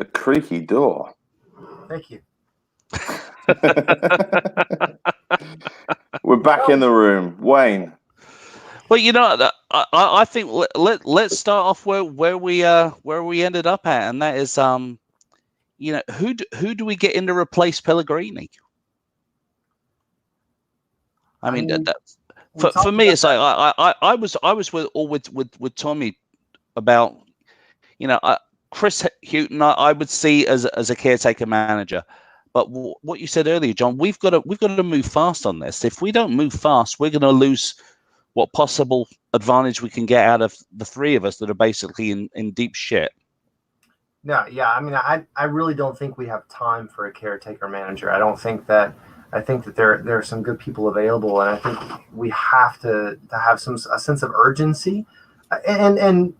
A creaky door. Thank you. We're back in the room. Wayne. Well, I think let's start off where we ended up at, and that is who do we get in to replace Pellegrini? I mean for me, it's like I was with Tommy about Chris Hughton. I would see as a caretaker manager. But what you said earlier, John, we've got to move fast on this. If we don't move fast, we're going to lose what possible advantage we can get out of the three of us that are basically in deep shit. No, yeah. I mean, I really don't think we have time for a caretaker manager. I think that there are some good people available, and I think we have to have a sense of urgency. And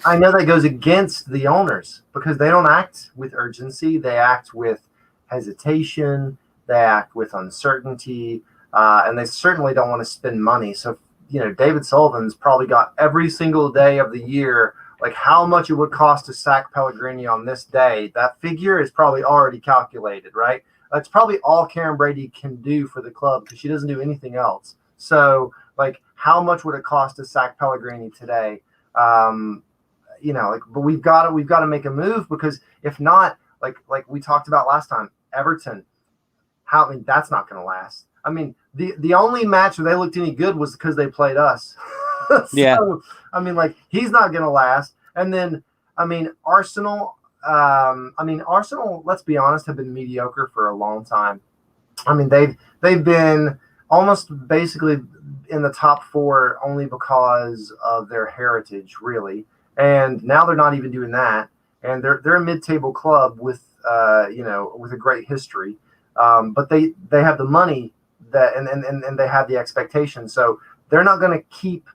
I know that goes against the owners because they don't act with urgency. They act with hesitation. They act with uncertainty, and they certainly don't want to spend money. So, David Sullivan's probably got every single day of the year, like how much it would cost to sack Pellegrini on this day. That figure is probably already calculated, right? That's probably all Karen Brady can do for the club because she doesn't do anything else. So, like, how much would it cost to sack Pellegrini today? But we've got to make a move because if not, like we talked about last time, Everton, that's not going to last. I mean, the only match where they looked any good was because they played us. So, yeah. I mean, like, he's not going to last. And then, Arsenal, let's be honest, have been mediocre for a long time. I mean, they've been almost basically in the top four only because of their heritage, really. And now they're not even doing that. And they're a mid-table club with a great history. But they have the money and they have the expectation. So they're not going to keep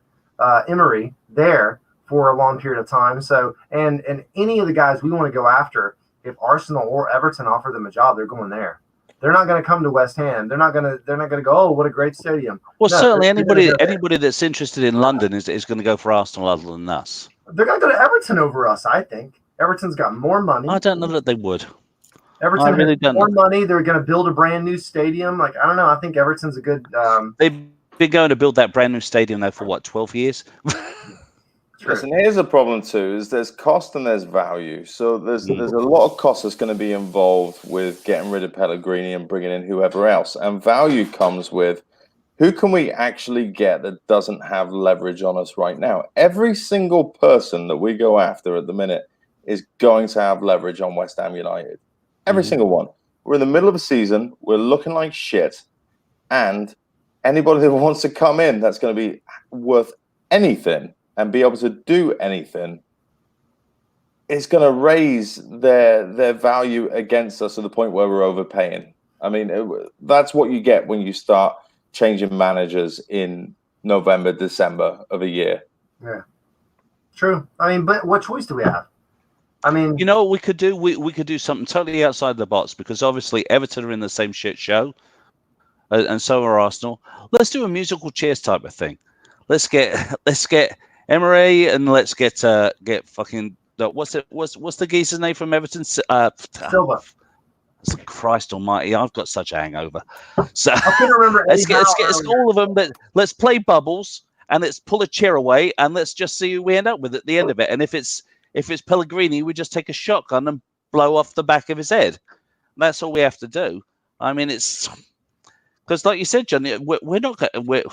Emery there for a long period of time. So and any of the guys we want to go after, if Arsenal or Everton offer them a job, they're going there. They're not going to come to West Ham. They're not going to go, oh, what a great stadium. Well, no, certainly anybody that's interested in London is going to go for Arsenal other than us. They're going to go to Everton over us, I think. Everton's got more money. I don't know that they would. Everton has more money. They're going to build a brand new stadium. Like, I don't know. I think Everton's a good. They've been going to build that brand new stadium now for what, 12 years? Listen, here's the problem too: is there's cost and there's value. So there's a lot of cost that's going to be involved with getting rid of Pellegrini and bringing in whoever else, and value comes with who can we actually get that doesn't have leverage on us right now. Every single person that we go after at the minute is going to have leverage on West Ham United. Every single one. We're in the middle of a season. We're looking like shit. And anybody that wants to come in that's going to be worth anything and be able to do anything is going to raise their value against us to the point where we're overpaying. I mean, that's what you get when you start changing managers in November, December of a year. Yeah. True. I mean, but what choice do we have? I mean, you know what we could do? We could do something totally outside the box because obviously Everton are in the same shit show, and so are Arsenal. Let's do a musical chairs type of thing. Let's get Emery and let's get fucking what's the geezer's name from Everton? Silva. Christ Almighty! I've got such a hangover. So I couldn't remember. let's get all of them. But let's play bubbles and let's pull a chair away and let's just see who we end up with at the end of it. And if it's Pellegrini, we just take a shotgun and blow off the back of his head. That's all we have to do. I mean, it's because, like you said, John, we're not going.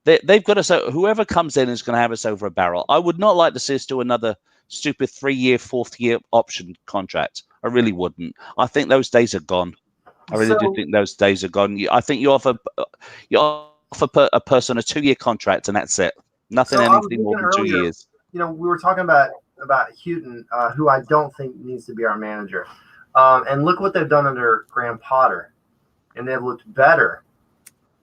They've got us. Whoever comes in is going to have us over a barrel. I would not like to see us do another stupid 3-year, 4th-year option contract. I really wouldn't. I think those days are gone. I really do think those days are gone. I think you offer a person a 2-year contract and that's it. Anything more than 2 years. We were talking about Houghton, who I don't think needs to be our manager. And look what they've done under Graham Potter. And they've looked better.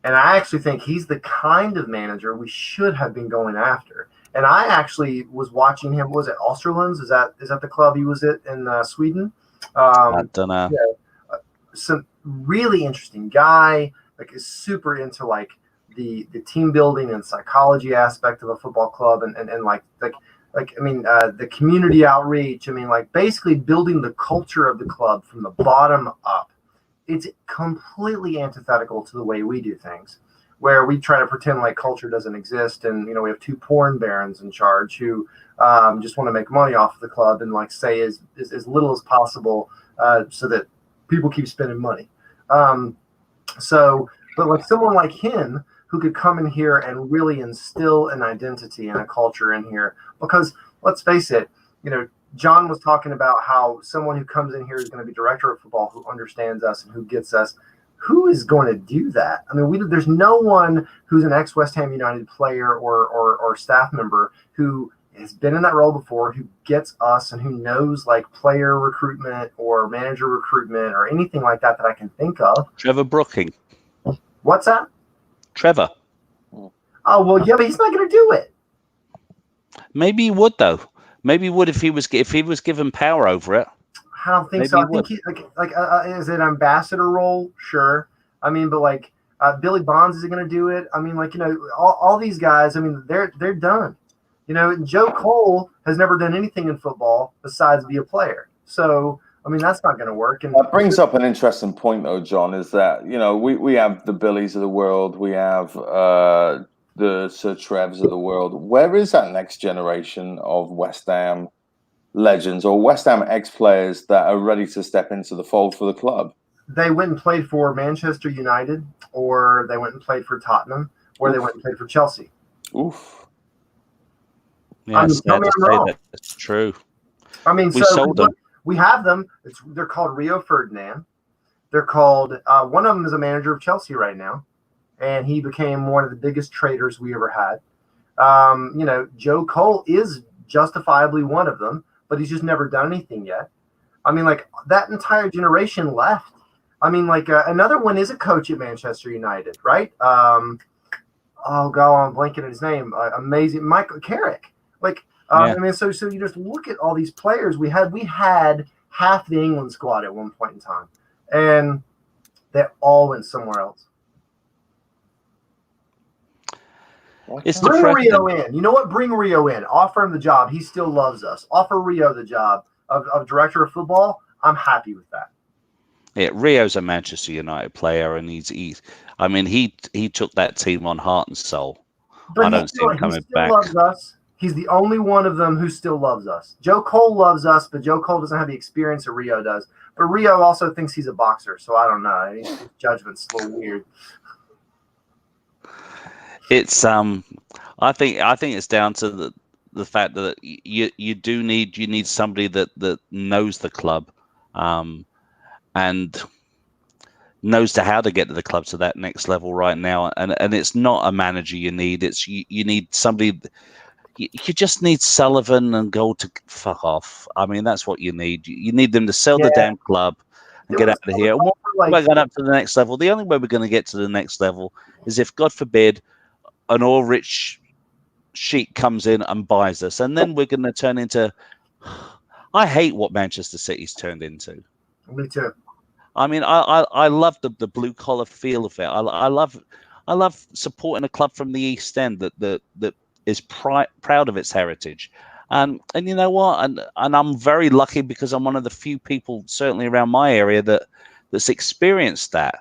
And I actually think he's the kind of manager we should have been going after. And I actually was watching him. Was it Osterlands? Is that the club he was at in Sweden? I don't know. Yeah, some really interesting guy. Like, is super into like the team building and psychology aspect of a football club, and like the community outreach. I mean, like basically building the culture of the club from the bottom up. It's completely antithetical to the way we do things, where we try to pretend like culture doesn't exist, and we have two porn barons in charge who just want to make money off of the club and like say as little as possible so that people keep spending money. But like someone like him who could come in here and really instill an identity and a culture in here, because let's face it, John was talking about how someone who comes in here is going to be director of football who understands us and who gets us. Who is going to do that? I mean, there's no one who's an ex-West Ham United player or staff member who has been in that role before, who gets us and who knows like player recruitment or manager recruitment or anything like that I can think of. Trevor Brooking. What's that? Trevor. Oh, well, yeah, but he's not going to do it. Maybe he would, though. Maybe he would if he was given power over it. I don't think so. I think he is it an ambassador role? Sure. I mean, but like Billy Bonds, is he going to do it? I mean, like all these guys. I mean, they're done. Joe Cole has never done anything in football besides be a player. So I mean, that's not going to work. And that brings up an interesting point, though, John. Is that we have the Billies of the world, we have the Sir Trevs of the world. Where is that next generation of West Ham legends or West Ham ex-players that are ready to step into the fold for the club? They went and played for Manchester United, or they went and played for Tottenham, or they went and played for Chelsea. Oof. Yeah, that's true. I mean, we sold them. We have them. They're called Rio Ferdinand. They're called. One of them is a manager of Chelsea right now, and he became one of the biggest traders we ever had. Joe Cole is justifiably one of them, but he's just never done anything yet. I mean, like that entire generation left. I mean, like another one is a coach at Manchester United, right? Oh God, I'm blanking on his name. Amazing, Michael Carrick. Like, I mean, so you just look at all these players we had. We had half the England squad at one point in time, and they all went somewhere else. Bring Rio in. You know what? Bring Rio in. Offer him the job. He still loves us. Offer Rio the job of director of football. I'm happy with that. Yeah, Rio's a Manchester United player, and he took that team on heart and soul. But I don't see him coming back. Loves us. He's the only one of them who still loves us. Joe Cole loves us, but Joe Cole doesn't have the experience that Rio does. But Rio also thinks he's a boxer, so I don't know. His judgment's a little weird. It's I think it's down to the fact that you need somebody that knows the club, and knows how to get to the club to that next level right now. And it's not a manager you need. It's you need somebody. You just need Sullivan and Gold to fuck off. I mean, that's what you need. You need them to sell the damn club and get out of here. We're going up to the next level. The only way we're going to get to the next level is if, God forbid, an all-rich sheik comes in and buys us, and then we're going to turn into. I hate what Manchester City's turned into. Me too. I mean, I love the blue collar feel of it. I love supporting a club from the East End that is proud of its heritage, and you know what, and I'm very lucky because I'm one of the few people, certainly around my area, that's experienced that.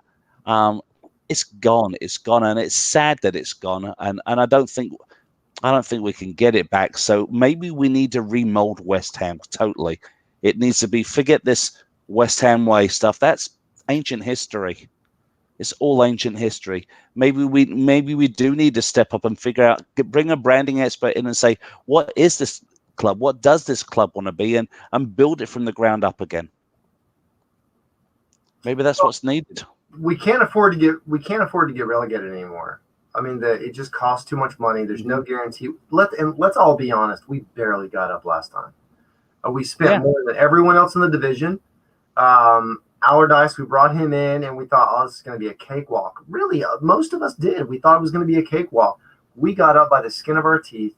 It's gone, and it's sad that it's gone, and I don't think we can get it back. So maybe we need to remold West Ham totally. It needs to be, forget this West Ham way stuff. That's ancient history. It's all ancient history. Maybe we do need to step up and figure out, bring a branding expert in and say, what is this club? What does this club want to be? And build it from the ground up again. Maybe that's what's needed. We can't afford to get relegated anymore. I mean, it just costs too much money. There's no guarantee. Let's all be honest. We barely got up last time. We spent more than everyone else in the division. Allardyce, we brought him in, and we thought, oh, this is going to be a cakewalk. Really, most of us did. We thought it was going to be a cakewalk. We got up by the skin of our teeth.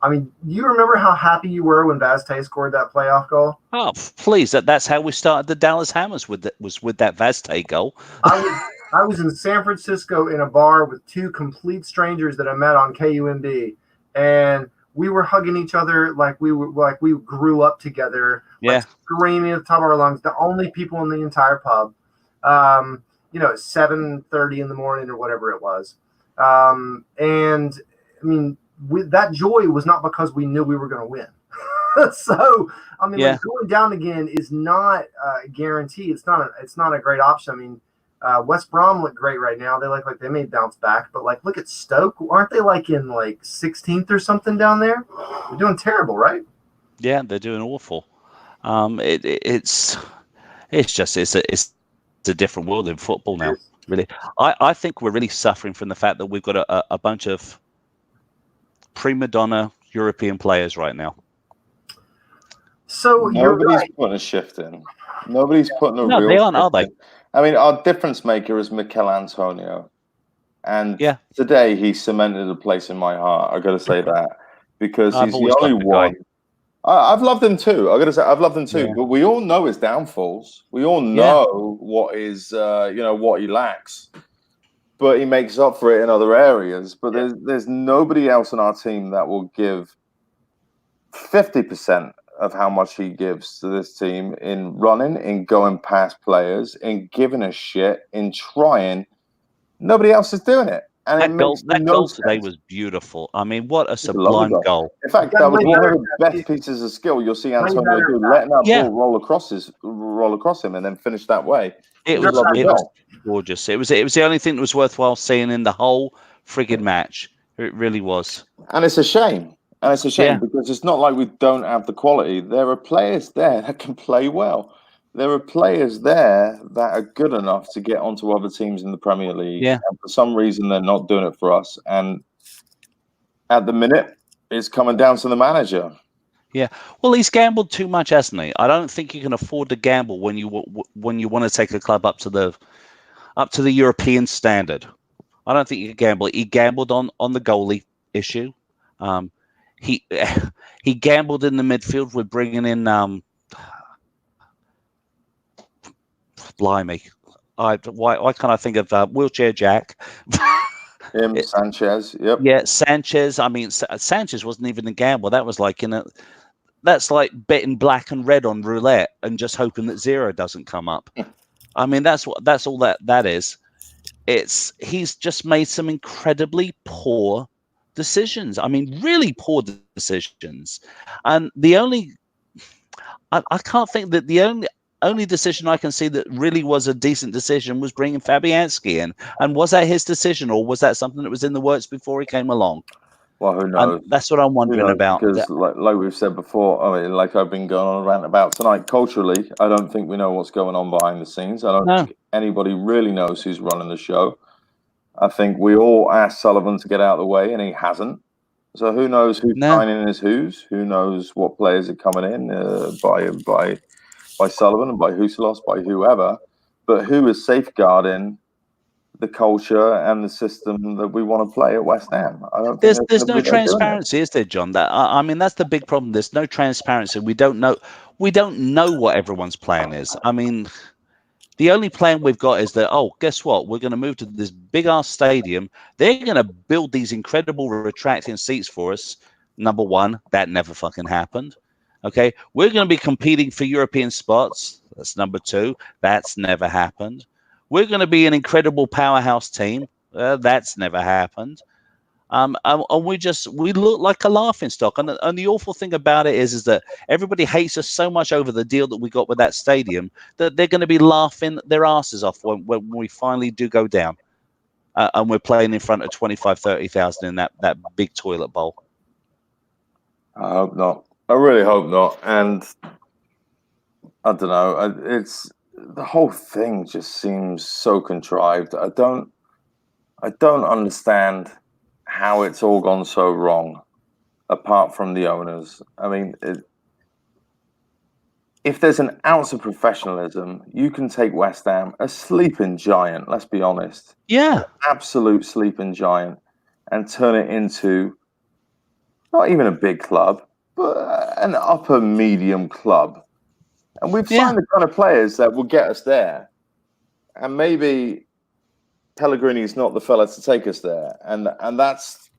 I mean, you remember how happy you were when Vazte scored that playoff goal? Oh, please! That's how we started the Dallas Hammers with that Vazte goal. I was in San Francisco in a bar with two complete strangers that I met on KUNB, and we were hugging each other like we grew up together, Yeah. like screaming at the top of our lungs. The only people in the entire pub, you know, at 7:30 in the morning or whatever it was. And I mean, that joy was not because we knew we were going to win. So I mean, Yeah. like, going down again is not a guarantee. It's not a great option. I mean, West Brom look great right now. They look like they may bounce back, but like, look at Stoke. Aren't they like in like 16th or something down there? They're doing terrible, right? Yeah, they're doing awful. It's a different world in football now. Really, I think we're really suffering from the fact that we've got a bunch of prima donna European players right now. So nobody's putting a shift in. Nobody's putting a No, real they aren't, shift are they? in. I mean, our difference maker is Mikel Antonio, and Yeah. today he cemented a place in my heart. I got to say that, because I've he's the always only loved the guy. one. I've loved him too. I got to say, I've loved him too. Yeah. But we all know his downfalls. We all know what is, what he lacks. But he makes up for it in other areas. But there's nobody else in our team that will give 50% of how much he gives to this team in running, in going past players, in giving a shit, in trying. Nobody else is doing it. And that goal sense. today was beautiful. I mean, what a It's a lovely sublime goal. In fact, that was one of the best pieces of skill you'll see Antonio do, letting that ball roll across him and then finish that way. It was gorgeous. It was the only thing that was worthwhile seeing in the whole friggin' match. It really was. And it's a shame. Because it's not like we don't have the quality. There are players there that can play well. There are players there that are good enough to get onto other teams in the Premier League. Yeah. And for some reason, they're not doing it for us. And at the minute, it's coming down to the manager. Yeah. Well, he's gambled too much, hasn't he? I don't think you can afford to gamble when you want to take a club up to the European standard. I don't think you can gamble. He gambled on the goalie issue. He gambled in the midfield with bringing in blimey. Why can't I think of Wheelchair Jack? Sanchez. Yep. Yeah, Sanchez. I mean, Sanchez wasn't even a gamble. That was like that's like betting black and red on roulette and just hoping that zero doesn't come up. I mean, that's all that is. He's just made some incredibly poor decisions. I mean, really poor decisions. And I can't think that the only decision I can see that really was a decent decision was bringing Fabianski in. And was that his decision, or was that something that was in the works before he came along? Well, who knows? And that's what I'm wondering about. Because, like we've said before, I mean, like I've been going on a rant about tonight, culturally, I don't think we know what's going on behind the scenes. I don't think anybody really knows who's running the show. I think we all asked Sullivan to get out of the way, and he hasn't. So who knows who's signing as who's? Who knows what players are coming in by Sullivan and by Huselos, by whoever? But who is safeguarding the culture and the system that we want to play at West Ham? I don't think there's no transparency, is there, John? I mean, that's the big problem. There's no transparency. We don't know what everyone's plan is. I mean, the only plan we've got is that, guess what? We're going to move to this big ass stadium. They're going to build these incredible retracting seats for us. Number one, that never fucking happened. Okay, we're going to be competing for European spots. That's number two. That's never happened. We're going to be an incredible powerhouse team. That's never happened. And we look like a laughing stock. And the awful thing about it is that everybody hates us so much over the deal that we got with that stadium that they're going to be laughing their asses off when we finally do go down. And we're playing in front of 25,000, 30,000 in that big toilet bowl. I hope not. I really hope not. And I don't know. It's the whole thing just seems so contrived. I don't understand how it's all gone so wrong, apart from the owners. I mean, if there's an ounce of professionalism, you can take West Ham, a sleeping giant, let's be honest. Yeah. An absolute sleeping giant, and turn it into not even a big club, but an upper medium club. And we've signed the kind of players that will get us there. And maybe Pellegrini's not the fella to take us there. And that's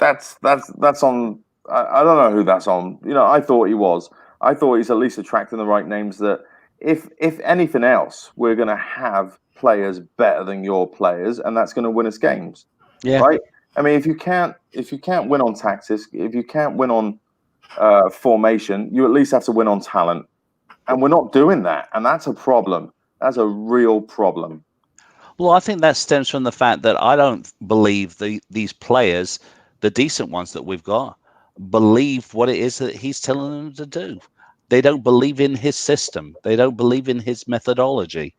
that's on. I don't know who that's on. I thought he was. I thought he's at least attracting the right names. That if anything else, we're going to have players better than your players, and that's going to win us games. Yeah. Right. I mean, if you can't win on tactics, if you can't win on formation, you at least have to win on talent, and we're not doing that, and that's a problem. That's a real problem. Well, I think that stems from the fact that I don't believe these players, the decent ones that we've got, believe what it is that he's telling them to do. They don't believe in his system. They don't believe in his methodology.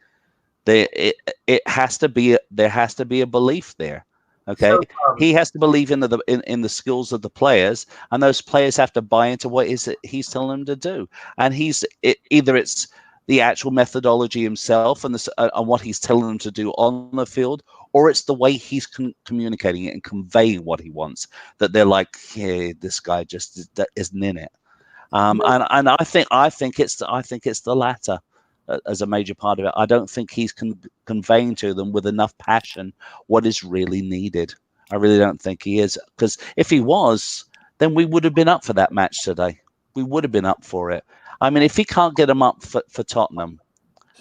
There has to be a belief there. Okay, So, he has to believe in the skills of the players, and those players have to buy into what is it he's telling them to do. And either it's the actual methodology himself and what he's telling them to do on the field, or it's the way he's communicating it and conveying what he wants. That they're like, yeah, this guy just isn't in it. And I think it's the latter as a major part of it. I don't think he's conveying to them with enough passion what is really needed. I really don't think he is, because if he was, then we would have been up for that match today. We would have been up for it. I mean, if he can't get them up for Tottenham,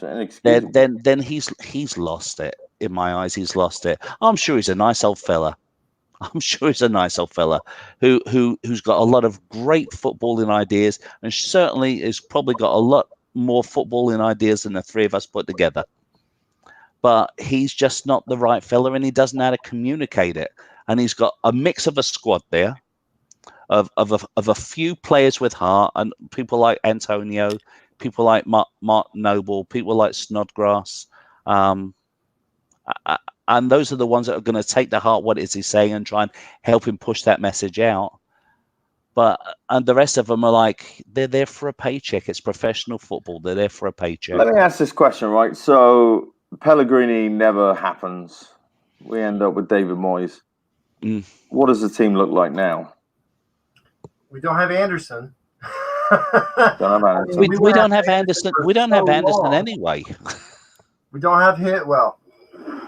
then he's lost it. In my eyes, he's lost it. I'm sure he's a nice old fella. who's got a lot of great footballing ideas, and certainly has probably got a lot more footballing ideas than the three of us put together. But he's just not the right fella, and he doesn't know how to communicate it. And he's got a mix of a squad there, of a few players with heart, and people like Antonio, people like Mark Noble, people like Snodgrass, and those are the ones that are going to take to heart what is he saying and try and help him push that message out. And the rest of them are like, they're there for a paycheck. It's professional football. They're there for a paycheck. Let me ask this question, right? So Pellegrini never happens. We end up with David Moyes. What does the team look like now? We don't have Anderson. We don't have Anderson. We don't have Anderson anyway. We don't have him. Well,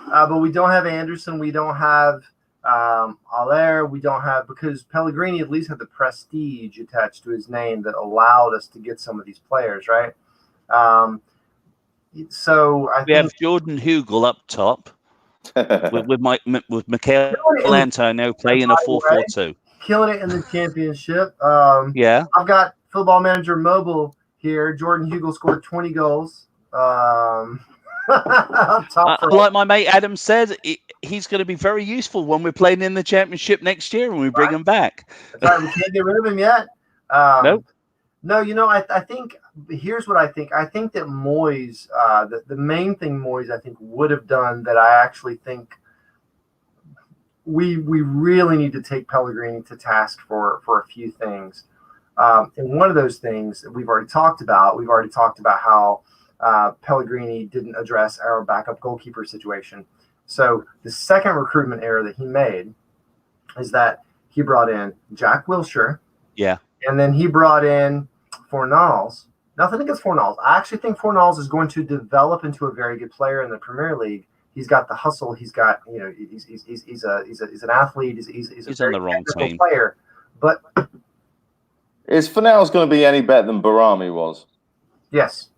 but we don't have Anderson. We don't have Aller. We don't have, because Pellegrini at least had the prestige attached to his name that allowed us to get some of these players, right? So I think we have Jordan Hugel up top with Michael Antonio playing a 4-4-2. Killing it in the championship. Yeah. I've got Football Manager Mobile here. Jordan Hugel scored 20 goals. Like my mate Adam said, he's going to be very useful when we're playing in the championship next year when we bring him back. That's right. We can't get rid of him yet. Nope. No, I think here's what I think. I think that Moyes, the main thing Moyes, I think, would have done that I actually think we really need to take Pellegrini to task for a few things. And one of those things that we've already talked about how Pellegrini didn't address our backup goalkeeper situation. So the second recruitment error that he made is that he brought in Jack Wilshere. Yeah. And then he brought in Fornals. Nothing against Fornals. I actually think Fornals is going to develop into a very good player in the Premier League. He's got the hustle. He's got, he's an athlete. He's on the wrong team player. But is Fornals going to be any better than Barami was? Yes.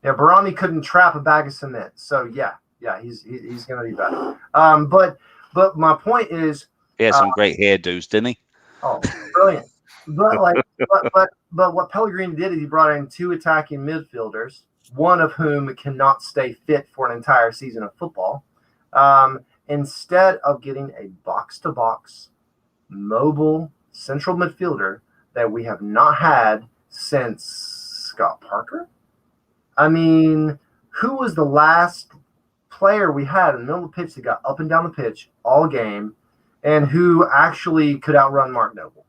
Yeah, Barami couldn't trap a bag of cement. So yeah, he's going to be better. But my point is, he had some great hairdos, didn't he? Oh, brilliant! But what Pellegrini did is he brought in two attacking midfielders, one of whom cannot stay fit for an entire season of football, instead of getting a box-to-box, mobile central midfielder that we have not had since Scott Parker. I mean, who was the last player we had in the middle of the pitch that got up and down the pitch all game and who actually could outrun Mark Noble?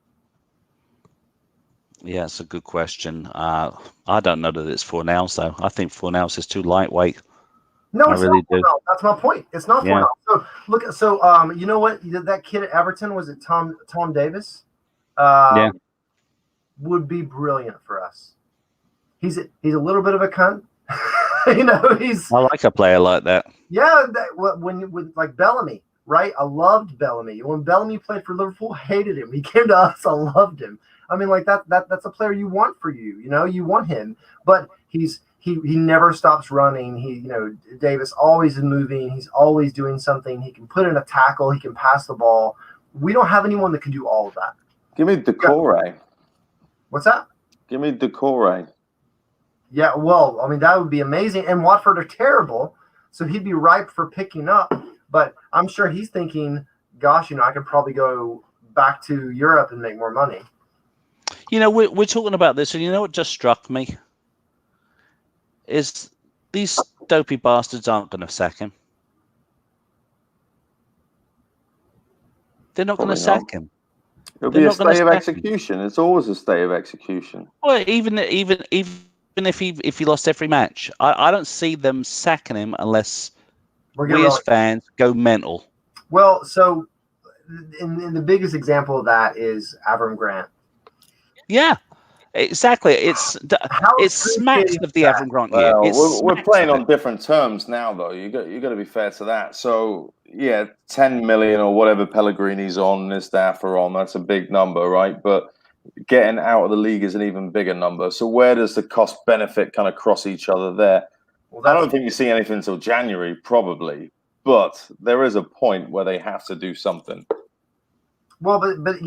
Yeah, it's a good question. I don't know that it's Fornals, though. I think Fornals is too lightweight. No, I really do. Fornals. That's my point. It's not Fornals. So look, you know what? That kid at Everton, was it Tom Davis? Yeah, would be brilliant for us. He's a little bit of a cunt. I like a player like that. Yeah, when like Bellamy. right? I loved Bellamy. When Bellamy played for Liverpool, hated him. He came to us, I loved him. I mean, like that's a player you want for you. You know, you want him, but he never stops running. Davis always is moving. He's always doing something. He can put in a tackle. He can pass the ball. We don't have anyone that can do all of that. Give me Decore. What's that? Give me Decore. Yeah, well, I mean, that would be amazing. And Watford are terrible, so he'd be ripe for picking up. But I'm sure he's thinking, gosh, I could probably go back to Europe and make more money. We're talking about this, and you know what just struck me? Is these dopey bastards aren't going to sack him. They're not going to sack him. It'll be a stay of execution. It's always a stay of execution. Well, even if he lost every match, I don't see them sacking him unless we as fans go mental. Well, so in the biggest example of that is Avram Grant. Yeah, exactly. It smacks of the Avram Grant year. We're playing on different terms now, though. You got to be fair to that. So yeah, 10 million or whatever Pellegrini's on, his staff are on. That's a big number, right? But getting out of the league is an even bigger number. So where does the cost benefit kind of cross each other there? Well, I don't think you see anything until January, probably. But there is a point where they have to do something. Well, but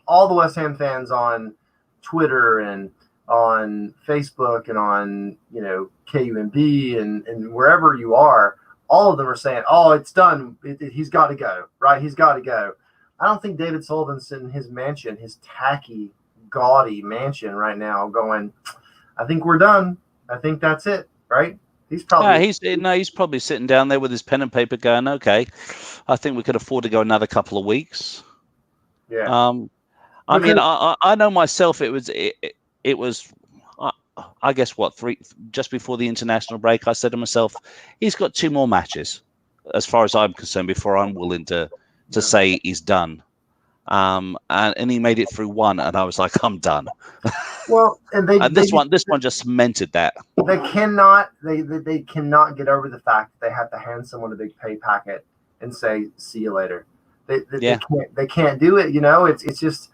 all the West Ham fans on Twitter and on Facebook and on KUMB and wherever you are, all of them are saying, "Oh, it's done. He's got to go. Right? He's got to go." I don't think David Sullivan's in his mansion, his tacky, gaudy mansion right now, going, "I think we're done. I think that's it." Right? He's probably he's probably sitting down there with his pen and paper, going, "Okay, I think we could afford to go another couple of weeks." Yeah. I mean, I know myself. It was, I guess just before the international break, I said to myself, he's got 2 more matches, as far as I'm concerned, before I'm willing to say he's done. And he made it through 1, and I was like, I'm done. Well, and this one just cemented that. They cannot get over the fact that they have to hand someone a big pay packet and say, "See you later." They can't do it. It's just.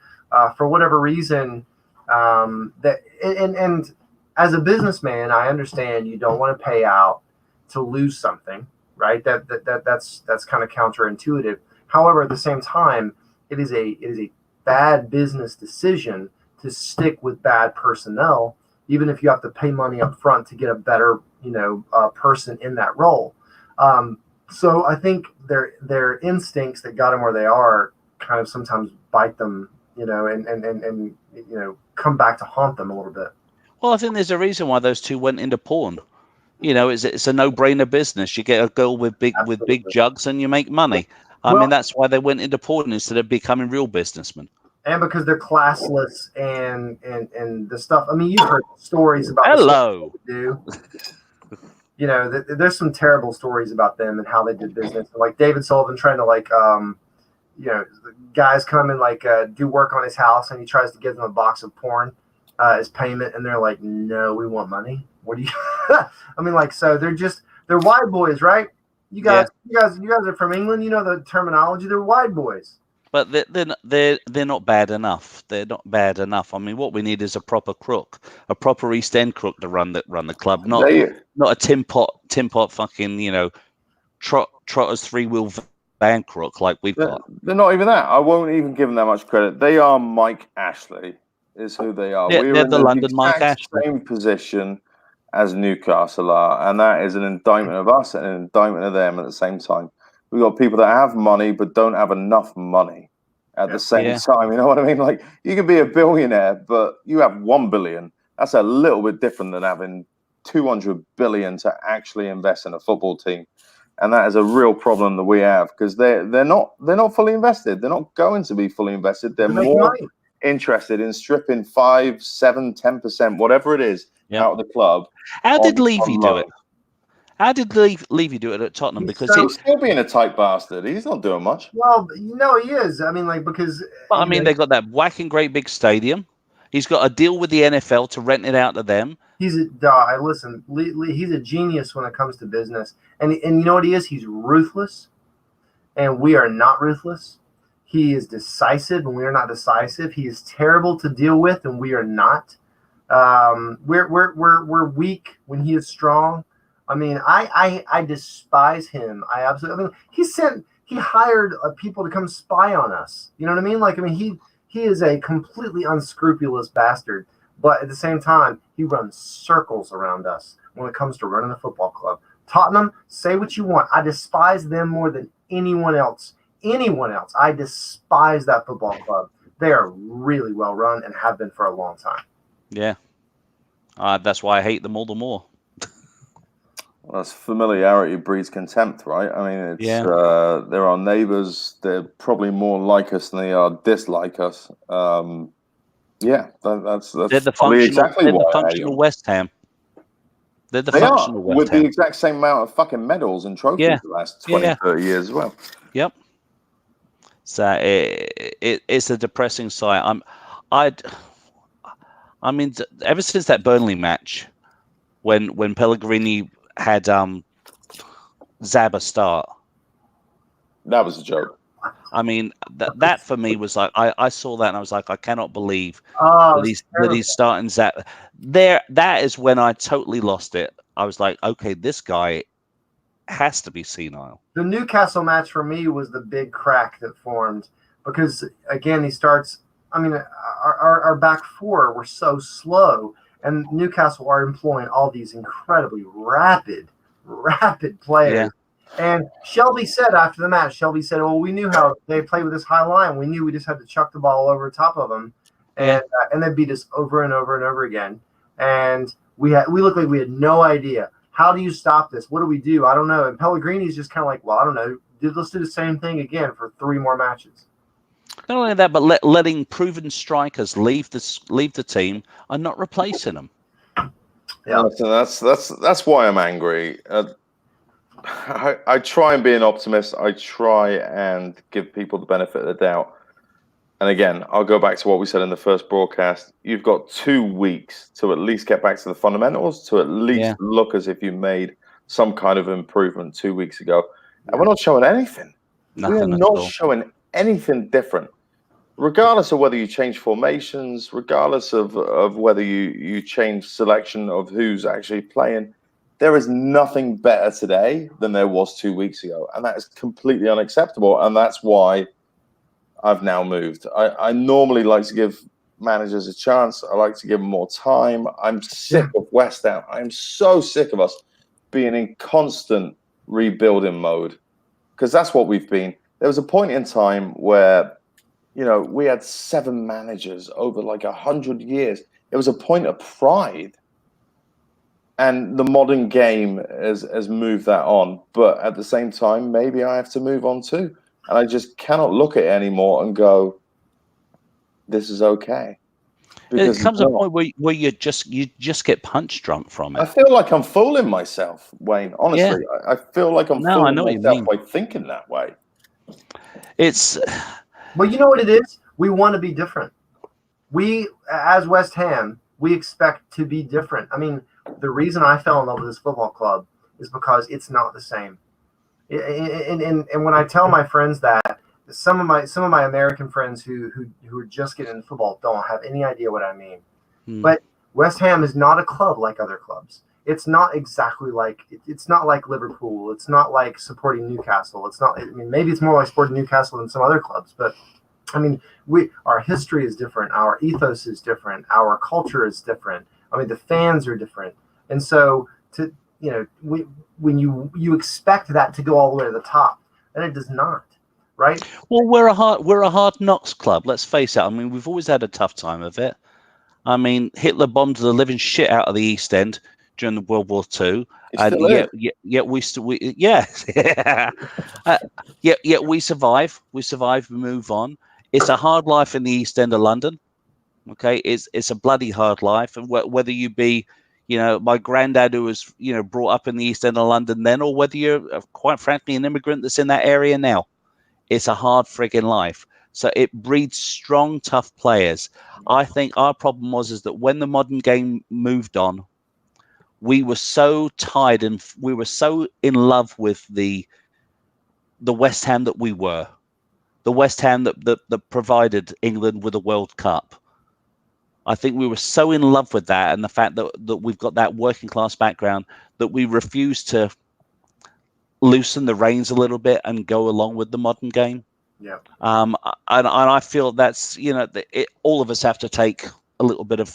For whatever reason, that and as a businessman, I understand you don't want to pay out to lose something, right? That's kind of counterintuitive. However, at the same time, it is a bad business decision to stick with bad personnel, even if you have to pay money up front to get a better person in that role. So I think their instincts that got them where they are kind of sometimes bite them. And come back to haunt them a little bit. Well, I think there's a reason why those 2 went into porn. It's a no-brainer business. You get a girl with big jugs and you make money. I mean, that's why they went into porn instead of becoming real businessmen. And because they're classless and the stuff. I mean, you've heard stories about. Hello. There's some terrible stories about them and how they did business. Like David Sullivan trying to guys come and do work on his house, and he tries to give them a box of porn as payment, and they're like, "No, we want money. What do you?" I mean, so they're wide boys, right? You guys are from England. You know the terminology. They're wide boys. But they're not bad enough. They're not bad enough. I mean, what we need is a proper crook, a proper East End crook to run the club, not a tin pot fucking Trotter's 3-wheel van crook like we've got. They're not even that. I won't even give them that much credit. They are Mike Ashley, is who they are. Yeah, they're the London Mike Ashley. Same position as Newcastle are, and that is an indictment of us and an indictment of them at the same time. We've got people that have money but don't have enough money at the same time. You know what I mean? Like, you can be a billionaire, but you have 1 billion. That's a little bit different than having 200 billion to actually invest in a football team. And that is a real problem that we have, because they're not fully invested. They're not going to be fully invested. They're more interested in stripping 5, 7, 10%, whatever it is, out of the club. How did Levy do it? How did Levy do it at Tottenham? Because he's still being a tight bastard. He's not doing much. Well, he is. I mean, because. Well, I mean, they got that whacking great big stadium. He's got a deal with the NFL to rent it out to them. He's a genius when it comes to business, and you know what he is? He's ruthless, and we are not ruthless. He is decisive, and we are not decisive. He is terrible to deal with, and we are not. We're weak when he is strong. I mean, I despise him. I absolutely. I mean, he hired people to come spy on us. You know what I mean? Like, I mean, he is a completely unscrupulous bastard. But at the same time, he runs circles around us when it comes to running a football club. Tottenham, say what you want. I despise them more than anyone else. Anyone else. I despise that football club. They are really well run and have been for a long time. Yeah. That's why I hate them all the more. Well, that's familiarity breeds contempt, right? I mean, it's they're our neighbours. They're probably more like us than they are dislike us. Yeah, that's they're the probably functional, exactly they're what the functional West Ham. They're the they functional are, West with Ham. the exact same amount of fucking medals and trophies the last 20, 30 years as well. Yep. So it's a depressing sight. I mean, ever since that Burnley match, when Pellegrini had Zaba start, that was a joke. I mean, that for me was like, I saw that and I was like, I cannot believe that he's starting Zaba. That is when I totally lost it. I was like, okay, this guy has to be senile. The Newcastle match for me was the big crack that formed because, again, he starts. I mean, our back four were so slow, and Newcastle are employing all these incredibly rapid players. Yeah. And Shelby said after the match, well, we knew how they played with this high line. We knew we just had to chuck the ball over top of them, and they beat us over and over and over again. And we looked like we had no idea. How do you stop this? What do we do? I don't know. And Pellegrini's just kind of like, well, I don't know. Let's do the same thing again for 3 more matches. Not only that, but letting proven strikers leave the team and not replacing them. Yeah, so that's why I'm angry. I try and be an optimist. I try and give people the benefit of the doubt. And again, I'll go back to what we said in the first broadcast. You've got 2 weeks to at least get back to the fundamentals, to at least look as if you made some kind of improvement 2 weeks ago. And we're not showing anything. We are not showing anything different. Regardless of whether you change formations, regardless of whether you change selection of who's actually playing, there is nothing better today than there was 2 weeks ago. And that is completely unacceptable. And that's why I've now moved. I normally like to give managers a chance. I like to give them more time. I'm sick of West Ham. I'm so sick of us being in constant rebuilding mode, because that's what we've been. There was a point in time where, we had 7 managers over like 100 years. It was a point of pride. And the modern game has moved that on. But at the same time, maybe I have to move on too. And I just cannot look at it anymore and go, this is okay. Because it comes a point where you just get punch drunk from it. I feel like I'm fooling myself, Wayne. Honestly, I feel like I'm fooling myself by thinking that way. Well, you know what it is? We want to be different. We, as West Ham, we expect to be different. I mean, the reason I fell in love with this football club is because it's not the same. And when I tell my friends that, some of my American friends who are just getting into football don't have any idea what I mean. But West Ham is not a club like other clubs. It's not exactly like it's not like Liverpool. It's not like supporting Newcastle. It's not. I mean, maybe it's more like supporting Newcastle than some other clubs. But I mean, our history is different. Our ethos is different. Our culture is different. I mean, the fans are different. And so when you expect that to go all the way to the top, and it does not, right? Well, we're a hard knocks club. Let's face it. I mean, we've always had a tough time of it. I mean, Hitler bombed the living shit out of the East End during the World War II, and yet we survive. We survive. We move on. It's a hard life in the East End of London. Okay, it's a bloody hard life, and whether you be, my granddad who was, brought up in the East End of London then, or whether you're, quite frankly, an immigrant that's in that area now, it's a hard friggin' life. So it breeds strong, tough players. I think our problem is that when the modern game moved on, we were so tied and we were so in love with the the West Ham that we were, the West Ham that provided England with a World Cup. I think we were so in love with that, and the fact that we've got that working class background, that we refuse to loosen the reins a little bit and go along with the modern game. Yeah. And I feel that's, all of us have to take a little bit of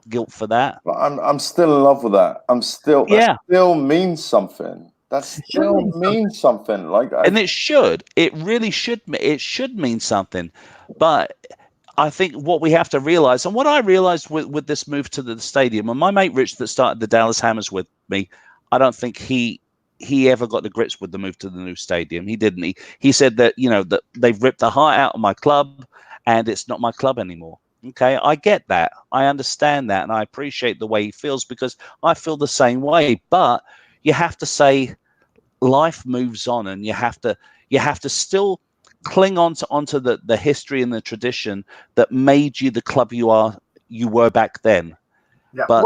guilt for that. But I'm still in love with that. That still means something. That still means something. And it should. It really should. It should mean something. But I think what we have to realize, and what I realized with this move to the stadium, and my mate Rich that started the Dallas Hammers with me, I don't think he ever got to grips with the move to the new stadium. He didn't. He said that, that they've ripped the heart out of my club and it's not my club anymore. Okay, I get that. I understand that, and I appreciate the way he feels, because I feel the same way. But you have to say life moves on, and you have to still cling onto the history and the tradition that made you the club you were back then. Yeah. But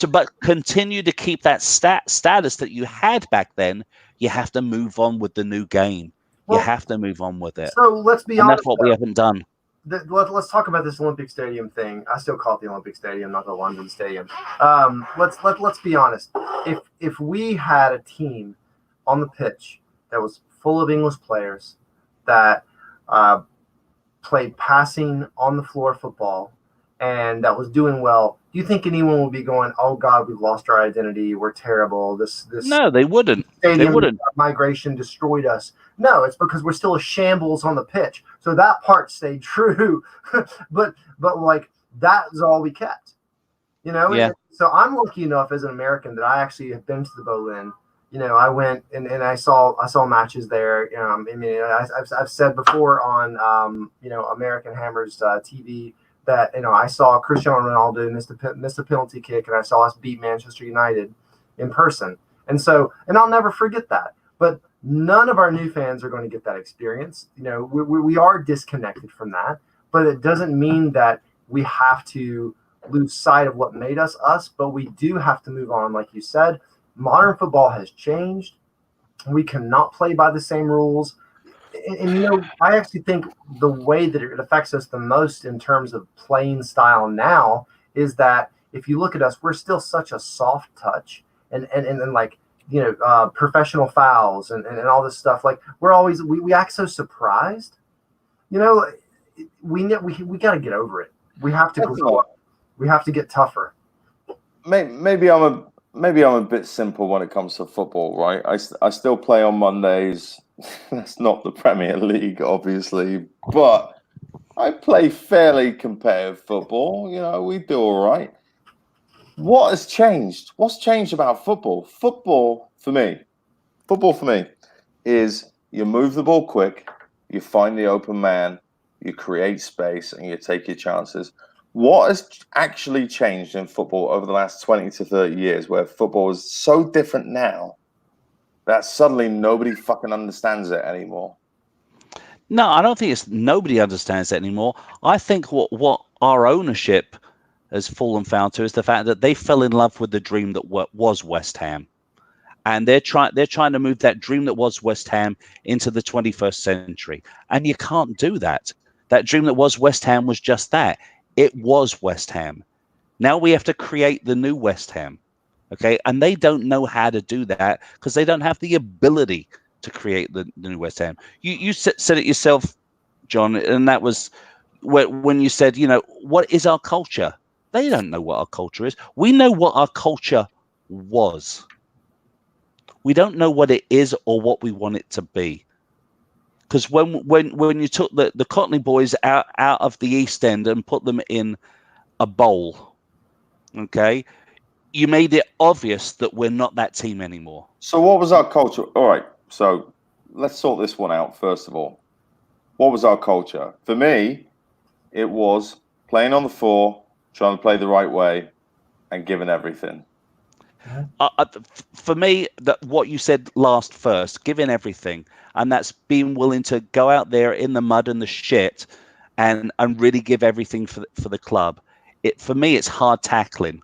but continue to keep that status that you had back then. You have to move on with the new game. You have to move on with it. So let's be honest. That's what we haven't done. Let's talk about this Olympic Stadium thing. I still call it the Olympic Stadium, not the London Stadium. Let's be honest. If we had a team on the pitch that was full of English players that played passing on the floor football and that was doing well, do you think anyone would be going, "Oh God, we've lost our identity. We're terrible. This No, they wouldn't. Stadium They wouldn't. migration destroyed us." No, it's because we're still a shambles on the pitch. So that part stayed true, but like that is all we kept. Yeah. So I'm lucky enough as an American that I actually have been to the Berlin. I went and I saw matches there. I've said before on American Hammers TV that I saw Cristiano Ronaldo miss a penalty kick, and I saw us beat Manchester United in person. And I'll never forget that. But none of our new fans are going to get that experience. We are disconnected from that, but it doesn't mean that we have to lose sight of what made us us. But we do have to move on, like you said. Modern football has changed. We cannot play by the same rules. And I actually think the way that it affects us the most in terms of playing style now is that if you look at us, we're still such a soft touch and like, professional fouls and all this stuff. Like we act so surprised. We got to get over it. We have to grow up. We have to get tougher. Maybe I'm a bit simple when it comes to football, right? I still play on Mondays. That's not the Premier League, obviously, but I play fairly competitive football. We do all right. What has changed? What's changed about football? Football for me is you move the ball quick, you find the open man, you create space, and you take your chances. What has actually changed in football over the last 20 to 30 years, where football is so different now that suddenly nobody fucking understands it anymore? No, I don't think it's nobody understands it anymore. I think what our ownership has fallen foul to is the fact that they fell in love with the dream that was West Ham, and they're trying to move that dream that was West Ham into the 21st century, and you can't do that. That dream that was West Ham was just that. It was West Ham. Now we have to create the new West Ham. Okay, and they don't know how to do that because they don't have the ability to create the new West Ham. You said it yourself, John, and that was when you said, what is our culture? They don't know what our culture is. We know what our culture was. We don't know what it is or what we want it to be. Because when you took the Cockney boys out of the East End and put them in a bowl, okay, you made it obvious that we're not that team anymore. So what was our culture? All right, so let's sort this one out first of all. What was our culture? For me, it was playing on the floor, trying to play the right way, and giving everything. For me, what you said last first, giving everything, and that's being willing to go out there in the mud and the shit and really give everything for the club. For me, it's hard tackling.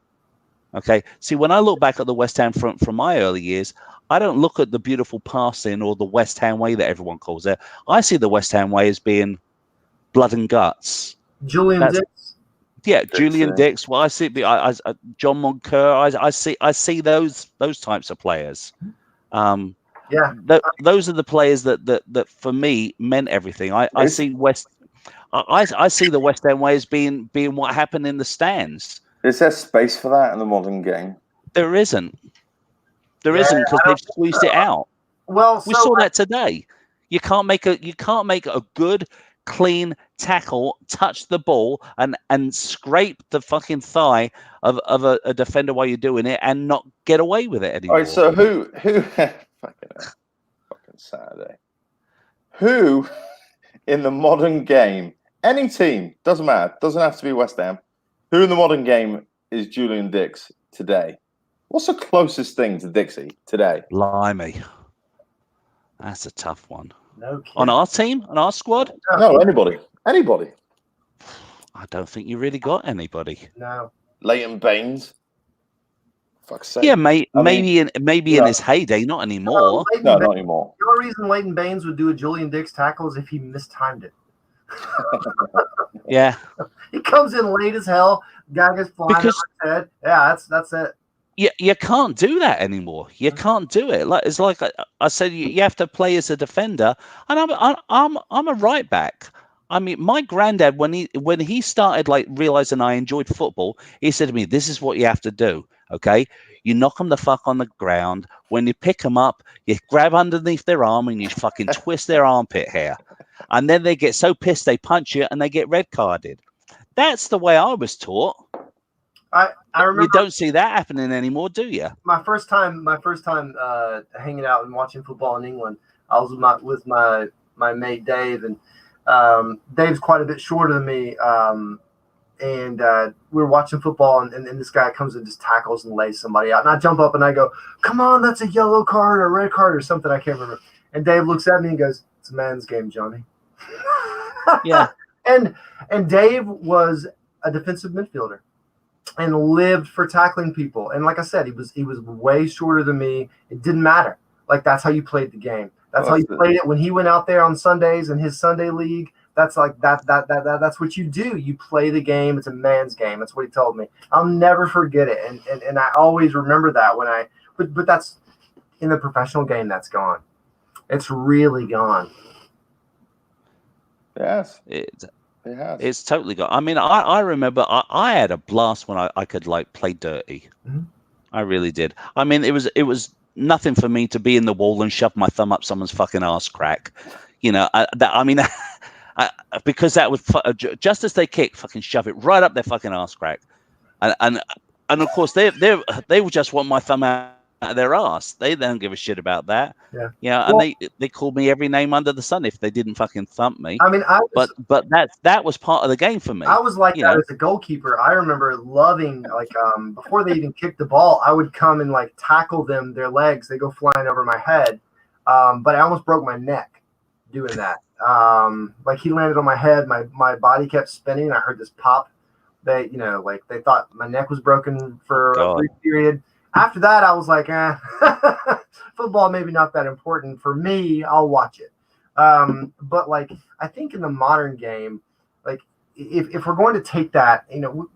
Okay. See, when I look back at the West Ham from my early years, I don't look at the beautiful passing or the West Ham way that everyone calls it. I see the West Ham way as being blood and guts. Julian Dix. Yeah, Julian Dix. Well, I see. John Moncur. I see those types of players. Those are the players that for me meant everything. I see I see the West Ham way as being what happened in the stands. Is there space for that in the modern game? There isn't. There isn't, because they've squeezed it out. Well, we saw that today. You can't make a good, clean tackle, touch the ball, and scrape the fucking thigh of a defender while you're doing it, and not get away with it anymore. All right, so who fucking Saturday? Who in the modern game, any team, doesn't matter, doesn't have to be West Ham, who in the modern game is Julian Dix today? What's the closest thing to Dixie today? Blimey. That's a tough one. No kidding. On our team? On our squad? No, anybody. Anybody. I don't think you really got anybody. No. Leighton Baines. Fuck's sake. Yeah, maybe in his heyday, not anymore. No, not anymore. The only reason Leighton Baines would do a Julian Dix tackle is if he mistimed it. Yeah. He comes in late as hell. Guy gets flying over his head. Yeah, that's it. You can't do that anymore. You can't do it. It's like I said, you have to play as a defender, and I'm a right back. I mean, my granddad, when he started realizing I enjoyed football, he said to me, "This is what you have to do. Okay, you knock them the fuck on the ground. When you pick them up, you grab underneath their arm and you fucking twist their armpit hair, and then they get so pissed they punch you and they get red carded." That's the way I was taught. I remember. You don't see that happening anymore, do you? My first time hanging out and watching football in England, I was with my mate Dave, and Dave's quite a bit shorter than me. And we were watching football, and this guy comes and just tackles and lays somebody out. And I jump up and I go, "Come on, that's a yellow card or a red card or something." I can't remember. And Dave looks at me and goes, "It's a man's game, Johnny." Yeah. And Dave was a defensive midfielder and lived for tackling people. And like I said, he was way shorter than me. It didn't matter. Like, that's how you played the game. That's how you played it when he went out there on Sundays in his Sunday league. That's like that's what you do. You play the game. It's a man's game. That's what he told me. I'll never forget it. And I always remember that but that's in the professional game. That's gone. It's really gone. Yes. It's totally gone. I mean, I remember I had a blast when I could play dirty. Mm-hmm. I really did. I mean, it was nothing for me to be in the wall and shove my thumb up someone's fucking ass crack. Because that would just as they kick, fucking shove it right up their fucking ass crack, and of course they will just want my thumb out of their ass. They don't give a shit about that. Yeah. Well, and they called me every name under the sun if they didn't fucking thump me. I mean, but that was part of the game for me. I was like that as a goalkeeper. I remember loving before they even kicked the ball, I would come and tackle them, their legs. They go flying over my head, but I almost broke my neck doing that. He landed on my head. My body kept spinning. I heard this pop. They thought my neck was broken for a brief period. After that, I was like, football maybe not that important for me. I'll watch it. But I think in the modern game, if we're going to take that,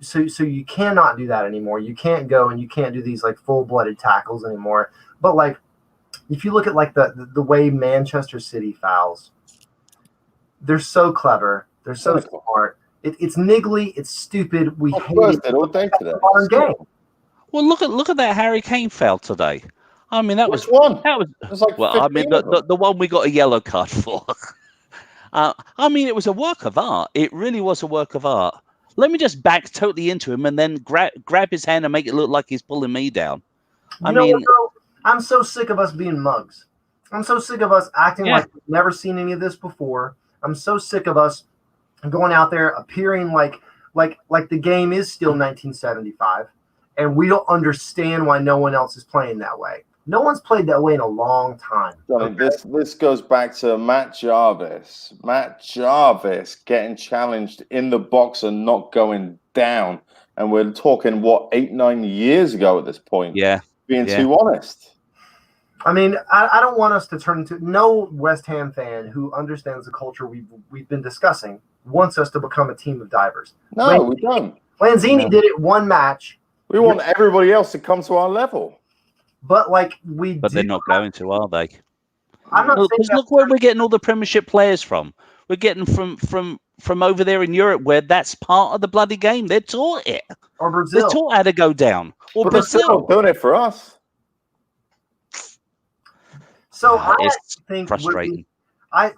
so you cannot do that anymore. You can't go and you can't do these full-blooded tackles anymore. But if you look at the way Manchester City fouls, they're so clever. They're so smart. It's niggly. It's stupid. We hate it. All day today. Modern game. Well, look at that Harry Kane foul today. I mean, that was one. That was the one we got a yellow card for. I mean, it was a work of art. It really was a work of art. Let me just back totally into him and then grab his hand and make it look like he's pulling me down. I'm so sick of us being mugs. I'm so sick of us acting like we've never seen any of this before. I'm so sick of us going out there appearing like the game is still 1975, and we don't understand why no one else is playing that way. No one's played that way in a long time. Johnny, this goes back to Matt Jarvis. Matt Jarvis getting challenged in the box and not going down. And we're talking, 8-9 years ago at this point. Yeah. Being too honest. I mean, I don't want us to turn into no West Ham fan who understands the culture we've been discussing wants us to become a team of divers. No, we don't. Lanzini did it one match. We want everybody else to come to our level. But they're not going to, are they? I'm not saying look where we're getting all the Premiership players from. We're getting from over there in Europe, where that's part of the bloody game. They're taught it. Or Brazil. They're taught how to go down. Or Brazil. They're not doing it for us. So I it's think frustrating.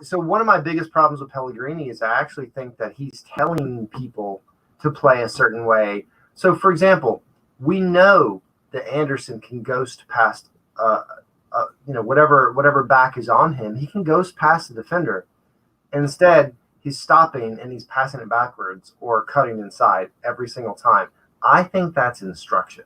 So one of my biggest problems with Pellegrini is I actually think that he's telling people to play a certain way. So, for example, we know that Anderson can ghost past, whatever back is on him. He can ghost past the defender. Instead, he's stopping and he's passing it backwards or cutting inside every single time. I think that's instruction.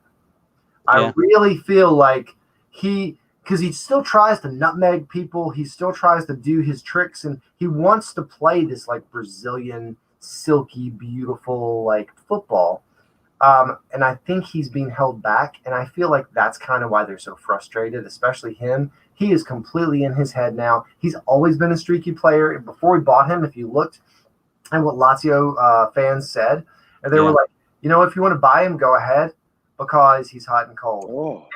I really feel like because he still tries to nutmeg people. He still tries to do his tricks, and he wants to play this like Brazilian, silky, beautiful like football. And I think he's being held back, and I feel like that's kind of why they're so frustrated, especially him. He is completely in his head now. He's always been a streaky player. Before we bought him, if you looked at what Lazio fans said, and they were like, if you want to buy him, go ahead, because he's hot and cold. Oh.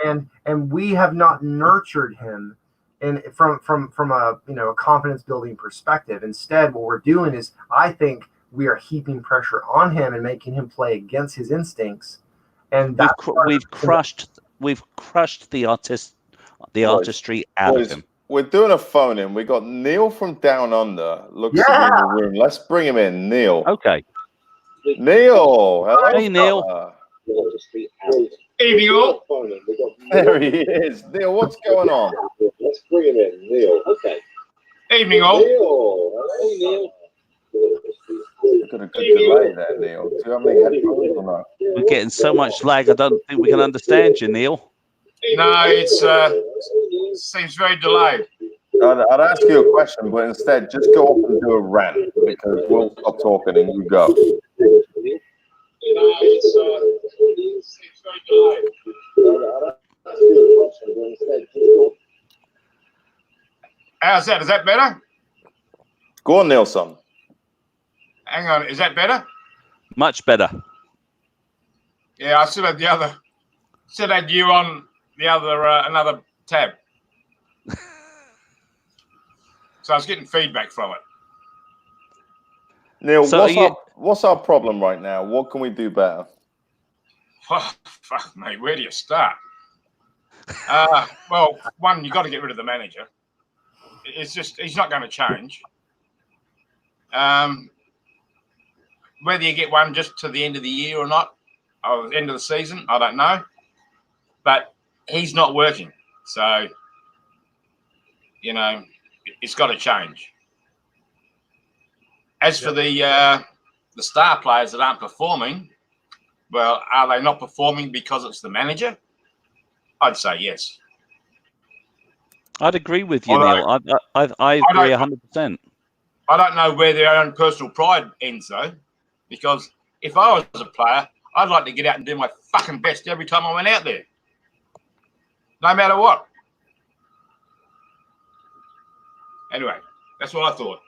And we have not nurtured him from a confidence building perspective. Instead, what we're doing is, I think, we are heaping pressure on him and making him play against his instincts. And we've crushed the artistry out of him. We're doing a phone in. We got Neil from Down Under. Looks to be in the room. Let's bring him in, Neil. Okay. Neil. Hello. Hey, Neil. Evening all. There he is. Neil, what's going on? Let's bring him in, Neil. Okay. Evening all. Hey, Neil. You've got a good delay there, Neil. Do you have any headphones or not? We're getting so much lag, I don't think we can understand you, Neil. No, it seems very delayed. I'd ask you a question, but instead, just go off and do a rant, because we'll stop talking and you go. It seems very delayed. How's that? Is that better? Go on, Neil, son. Hang on, is that better? Much better. Yeah, I still had you on the other another tab. So I was getting feedback from it. Neil, So what's our problem right now? What can we do better? Oh, fuck, mate, where do you start? Well, one, you got to get rid of the manager. It's just he's not going to change. Whether you get one just to the end of the year or not, or the end of the season, I don't know. But he's not working, so it's got to change. As for the star players that aren't performing, well, are they not performing because it's the manager? I'd say yes. I'd agree with you, Neil. I agree 100%. I don't know where their own personal pride ends, though, because if I was a player, I'd like to get out and do my fucking best every time I went out there, no matter what. Anyway, that's what I thought.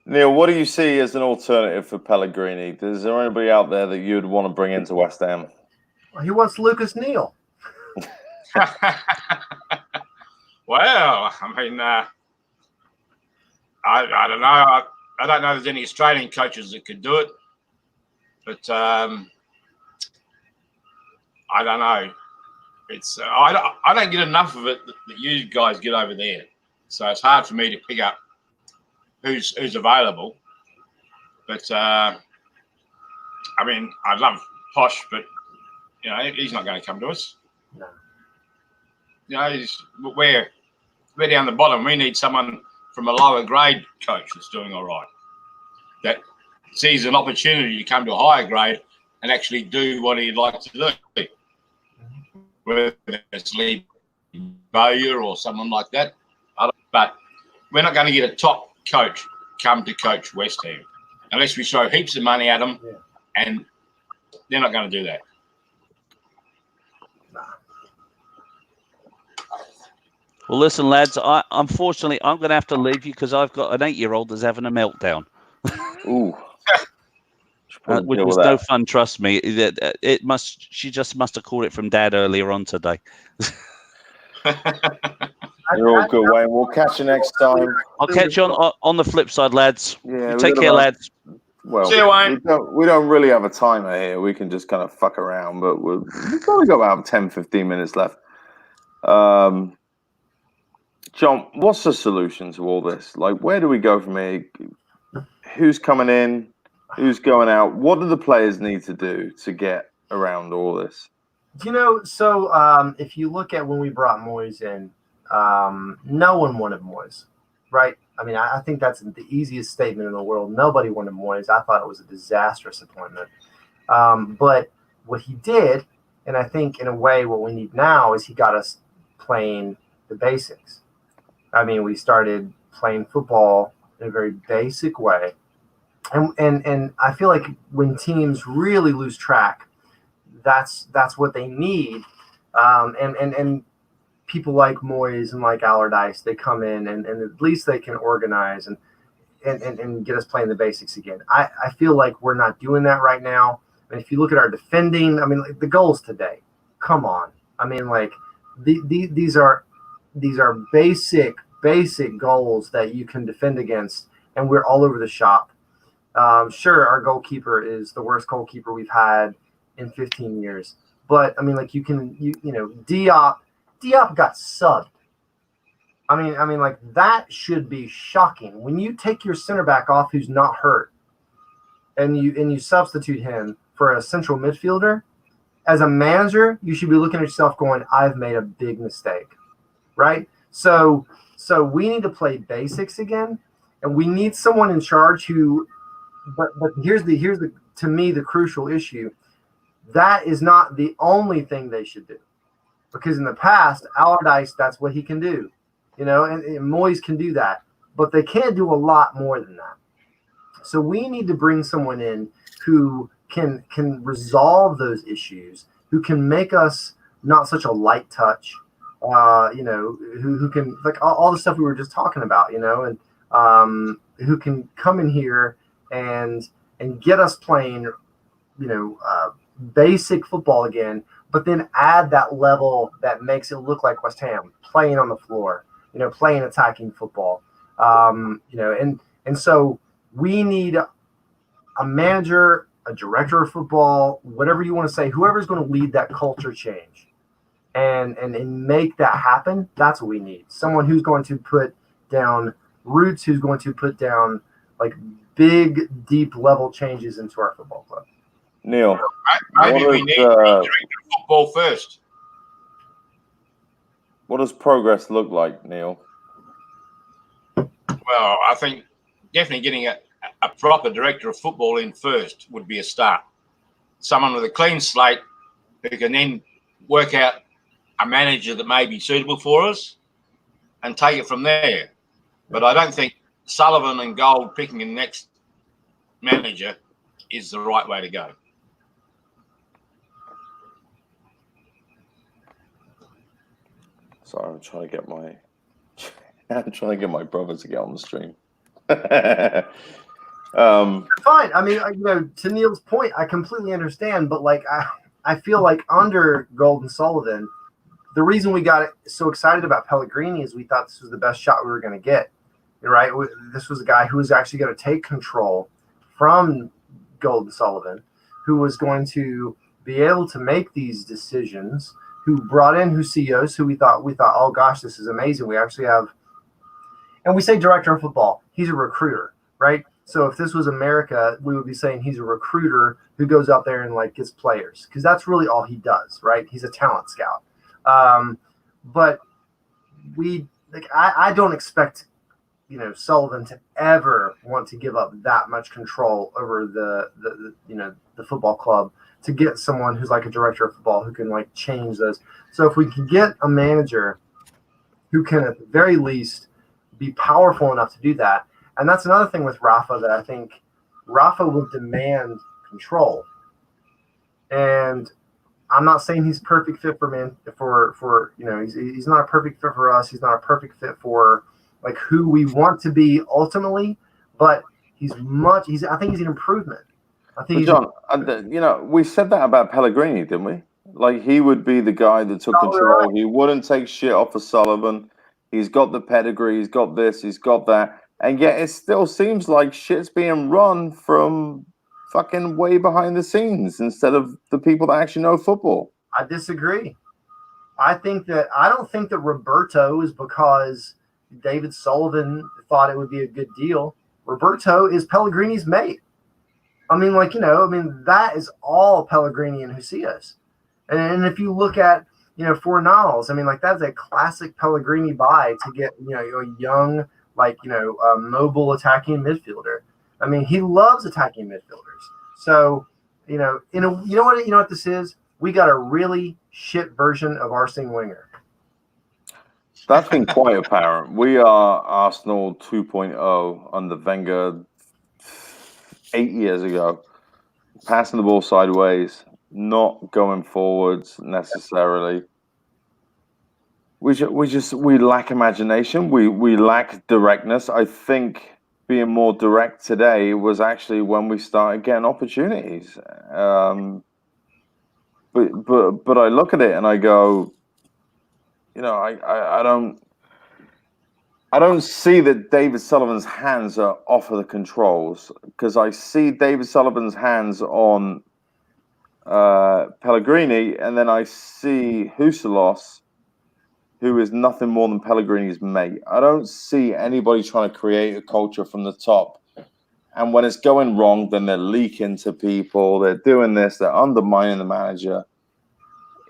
Neil, what do you see as an alternative for Pellegrini? Is there anybody out there that you'd want to bring into West Ham? Well, he wants Lucas Neal. Well, I mean, I don't know. I don't know if there's any Australian coaches that could do it, but I don't know. It's I don't get enough of it that you guys get over there, so it's hard for me to pick up who's available. But I mean, I love Posh, but he's not going to come to us. No. We're down the bottom. We need someone from a lower grade coach that's doing all right, that sees an opportunity to come to a higher grade and actually do what he'd like to do. Whether it's Lee Bowyer or someone like that. But we're not going to get a top coach come to coach West Ham unless we throw heaps of money at them, and they're not going to do that. Well, listen, lads. Unfortunately, I'm going to have to leave you because I've got an 8-year-old that's having a meltdown. Ooh. Which is no fun, trust me. She just must have caught it from Dad earlier on today. You're all good, Wayne. We'll catch you next time. I'll catch you on the flip side, lads. Yeah, Take care, lads. Well, See you, Wayne. we don't really have a timer here. We can just kind of fuck around, but we've probably got about 10, 15 minutes left. John, what's the solution to all this? Like, where do we go from here? Who's coming in? Who's going out? What do the players need to do to get around all this? So if you look at when we brought Moyes in, no one wanted Moyes, right? I mean, I think that's the easiest statement in the world. Nobody wanted Moyes. I thought it was a disastrous appointment. But what he did, and I think in a way what we need now, is he got us playing the basics. I mean, we started playing football in a very basic way. And I feel like when teams really lose track, that's what they need. And people like Moyes and like Allardyce, they come in and at least they can organize and get us playing the basics again. I feel like we're not doing that right now. I mean, if you look at our defending, I mean, like the goals today, come on. I mean, like these are basic goals that you can defend against, and we're all over the shop. Sure, our goalkeeper is the worst goalkeeper we've had in 15 years, but I mean, like you know, Diop got subbed. I mean, like that should be shocking when you take your center back off who's not hurt, and you substitute him for a central midfielder. As a manager, you should be looking at yourself going, "I've made a big mistake," right? So we need to play basics again, and we need someone in charge who. But here's the to me the crucial issue. That is not the only thing they should do, because in the past, Allardyce, that's what he can do, you know, and Moyes can do that, but they can't do a lot more than that. So we need to bring someone in who can resolve those issues, who can make us not such a light touch, you know, who can, like all the stuff we were just talking about, you know, and who can come in here and get us playing, you know, basic football again, but then add that level that makes it look like West Ham, playing on the floor, you know, playing attacking football, you know, and so we need a manager, a director of football, whatever you want to say, whoever's going to lead that culture change and make that happen. That's what we need. Someone who's going to put down roots, who's going to put down like big, deep level changes into our football club. Neil, maybe we need director of football first. What does progress look like, Neil? Well, I think definitely getting a proper director of football in first would be a start. Someone with a clean slate who can then work out a manager that may be suitable for us and take it from there. But I don't think Sullivan and Gold picking the next manager is the right way to go. Sorry, I'm trying to get my brother to get on the stream. Fine. I mean, you know, to Neil's point, I completely understand, but like I feel like under Gold and Sullivan, the reason we got so excited about Pellegrini is we thought this was the best shot we were going to get. Right? This was a guy who was actually going to take control from Gold and Sullivan, who was going to be able to make these decisions, who brought in Husillos, who we thought, oh gosh, this is amazing. We actually have, and we say director of football, he's a recruiter, right? So if this was America, we would be saying he's a recruiter who goes out there and like gets players, because that's really all he does, right? He's a talent scout. But I don't expect, you know, Sullivan to ever want to give up that much control over the you know, the football club to get someone who's like a director of football who can like change those. So if we can get a manager who can at the very least be powerful enough to do that, and that's another thing with Rafa that I think Rafa will demand control. And I'm not saying he's perfect fit for he's not a perfect fit for us. He's not a perfect fit for like who we want to be ultimately, but I think he's an improvement. I think John, we said that about Pellegrini, didn't we? Like he would be the guy that took control. Right. He wouldn't take shit off of Sullivan. He's got the pedigree. He's got this. He's got that. And yet it still seems like shit's being run from fucking way behind the scenes instead of the people that actually know football. I disagree. I don't think that Roberto is because David Sullivan thought it would be a good deal. Roberto is Pellegrini's mate. I mean, that is all Pellegrini and Husillos. And if you look at, Fornals, I mean, like that's a classic Pellegrini buy to get, a young, mobile attacking midfielder. I mean, he loves attacking midfielders. So, you know what this is? We got a really shit version of Arsene Wenger. That's been quite apparent. We are Arsenal 2.0 under Wenger 8 years ago. Passing the ball sideways, not going forwards necessarily. We lack imagination. We lack directness. I think being more direct today was actually when we started getting opportunities. But I look at it and I go, I don't see that David Sullivan's hands are off of the controls because I see David Sullivan's hands on Pellegrini, and then I see Husillos, who is nothing more than Pellegrini's mate. I don't see anybody trying to create a culture from the top. And when it's going wrong, then they're leaking to people. They're doing this. They're undermining the manager.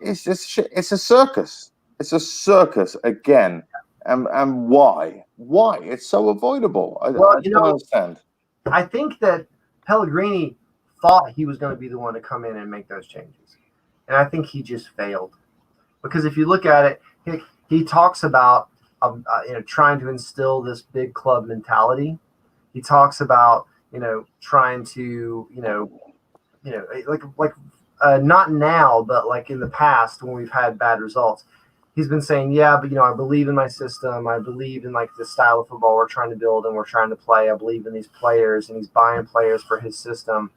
It's just shit. It's a circus. It's a circus again. And why? Why? It's so avoidable. I don't understand. I think that Pellegrini thought he was going to be the one to come in and make those changes. And I think he just failed. Because if you look at it, he talks about trying to instill this big club mentality. He talks about trying to not now, but like in the past when we've had bad results. He's been saying, yeah, but I believe in my system. I believe in like the style of football we're trying to build and we're trying to play. I believe in these players, and he's buying players for his system.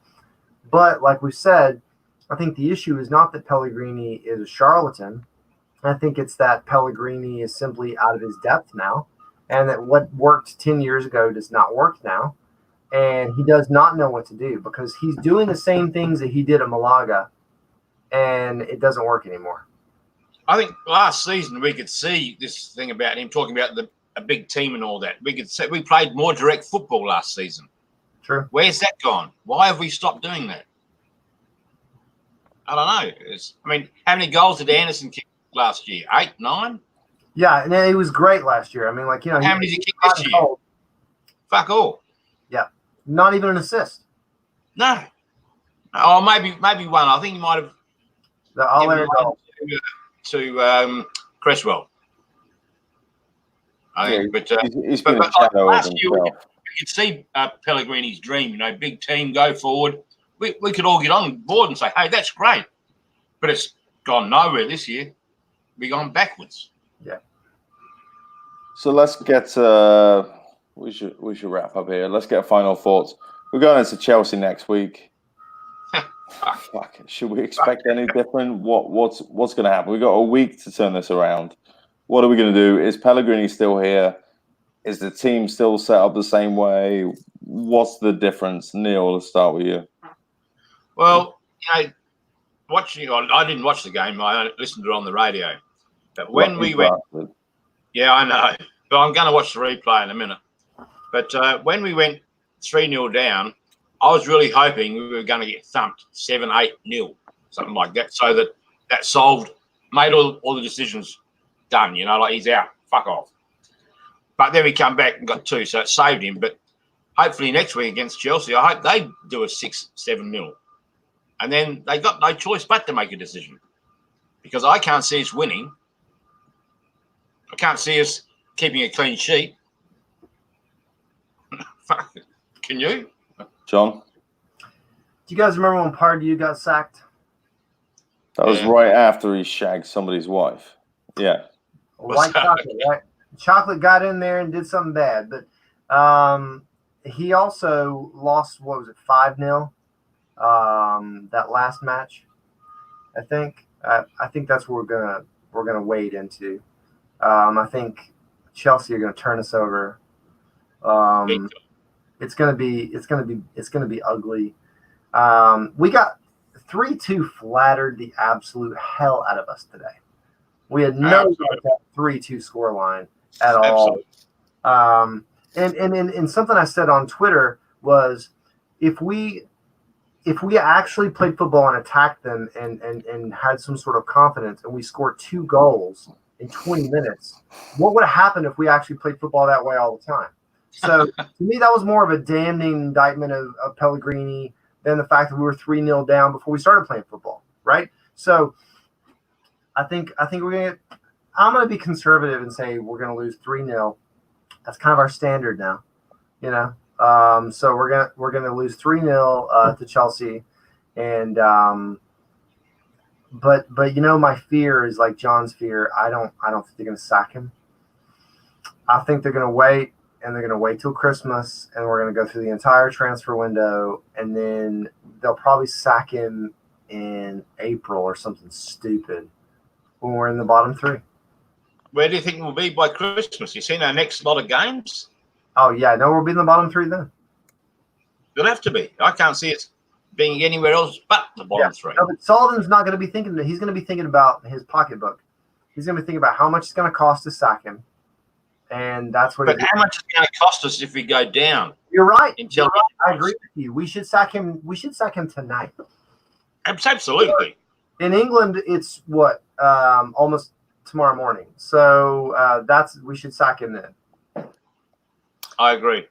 But like we said, I think the issue is not that Pellegrini is a charlatan. I think it's that Pellegrini is simply out of his depth now, and that what worked 10 years ago does not work now. And he does not know what to do because he's doing the same things that he did at Malaga, and it doesn't work anymore. I think last season we could see this thing about him talking about a big team and all that. We could say we played more direct football last season. True. Where's that gone? Why have we stopped doing that? I don't know. How many goals did Anderson kick last year? 8, 9? Yeah, and he was great last year. I mean, how many did he kick this year? Fuck all. Yeah, not even an assist. No. Oh, maybe one. I think he might have. I'll let it go. To Cresswell. I think, but he's been a shadow of last year we himself. could see Pellegrini's dream. Big team, go forward. We could all get on board and say, "Hey, that's great," but it's gone nowhere this year. We've gone backwards. Yeah. So let's get. We should wrap up here. Let's get final thoughts. We're going into Chelsea next week. Fuck. Should we expect any different? What's going to happen? We've got a week to turn this around. What are we going to do? Is Pellegrini still here? Is the team still set up the same way? What's the difference? Neil, let's start with you. Well, watching. I didn't watch the game. I listened to it on the radio. But when we went, yeah, I know. But I'm going to watch the replay in a minute. But when we went 3-0 down, I was really hoping we were going to get thumped 7-8-0, something like that, so that solved, made all the decisions done. Like he's out, fuck off. But then we come back and got 2, so it saved him. But hopefully next week against Chelsea, I hope they do a 6-7-0, and then they got no choice but to make a decision because I can't see us winning. I can't see us keeping a clean sheet. Can you? John? Do you guys remember when Pardew got sacked? That was right after he shagged somebody's wife. Yeah. White chocolate, right? Chocolate got in there and did something bad, but he also lost. What was it, 5-0? That last match, I think. I think that's what we're gonna wade into. I think Chelsea are gonna turn us over. It's gonna be ugly. We got 3-2 flattered the absolute hell out of us today. We had no right that 3-2 scoreline at all. And something I said on Twitter was if we actually played football and attacked them and had some sort of confidence and we scored 2 goals in 20 minutes, what would have happened if we actually played football that way all the time? So to me, that was more of a damning indictment of Pellegrini than the fact that we were 3-0 down before we started playing football, right? So I think I'm gonna be conservative and say we're gonna lose 3-0. That's kind of our standard now, you know. So we're gonna lose 3-0 to Chelsea, and but you know, my fear is like John's fear. I don't think they're gonna sack him. I think they're gonna wait, and they're gonna wait till Christmas, and we're gonna go through the entire transfer window, and then they'll probably sack him in April or something stupid when we're in the bottom 3. Where do you think we'll be by Christmas? You seen our next lot of games? Oh yeah, no, we'll be in the bottom 3 then. They'll have to be. I can't see it being anywhere else but the bottom 3. No, but Sullivan's not going to be thinking. He's going to be thinking about his pocketbook. He's going to be thinking about how much it's going to cost to sack him, and that's what. But how much is it going to cost us if we go down? You're right. Until I agree with you. We should sack him. We should sack him tonight. Absolutely. In England, it's what almost tomorrow morning. So we should sack him then. I agree.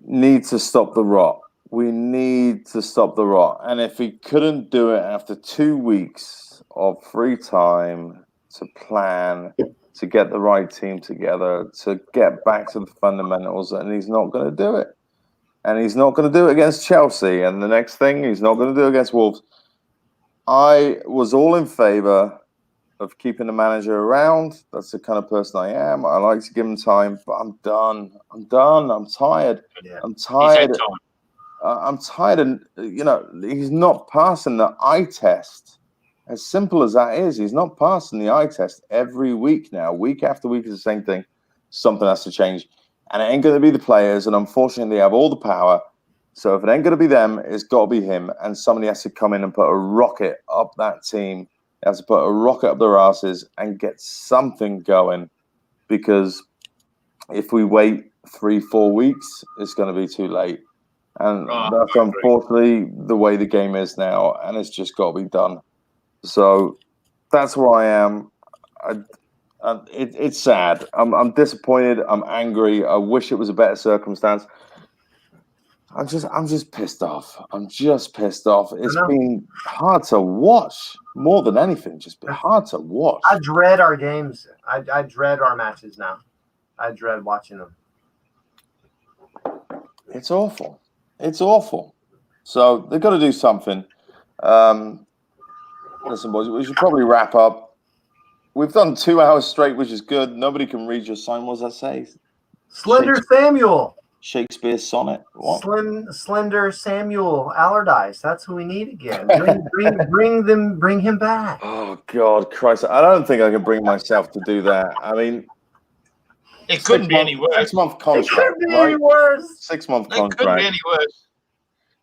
Need to stop the rot. We need to stop the rot. And if he couldn't do it after 2 weeks of free time to plan, to get the right team together, to get back to the fundamentals, and he's not going to do it. And he's not going to do it against Chelsea. And the next thing, he's not going to do it against Wolves. I was all in favor of keeping the manager around. That's the kind of person I am. I like to give him time, but I'm done. I'm tired. Yeah. I'm tired. I'm tired. And, you know, he's not passing the eye test. As simple as that is, he's not passing the eye test every week now. Week after week is the same thing. Something has to change. And it ain't going to be the players. And unfortunately, they have all the power. So if it ain't going to be them, it's got to be him. And somebody has to come in and put a rocket up that team. They have to put a rocket up their asses and get something going. Because if we wait 3-4 weeks, it's going to be too late. And that's unfortunately the way the game is now. And it's just got to be done. So that's where I am. It's sad. I'm disappointed. I'm angry. I wish it was a better circumstance. I'm just pissed off. I'm just pissed off. It's been hard to watch more than anything. Just been hard to watch. I dread our games. I dread our matches now. I dread watching them. It's awful. It's awful. So they've got to do something. Listen, boys, we should probably wrap up. We've done 2 hours straight, which is good. Nobody can read your sign. What does that say? Slender Samuel. Shakespeare's sonnet. What? Slender Samuel Allardyce. That's who we need again. Bring him back. Oh God, Christ! I don't think I can bring myself to do that. I mean, it couldn't be any worse. 6-month contract. It couldn't be any worse. 6-month contract. It couldn't be any worse.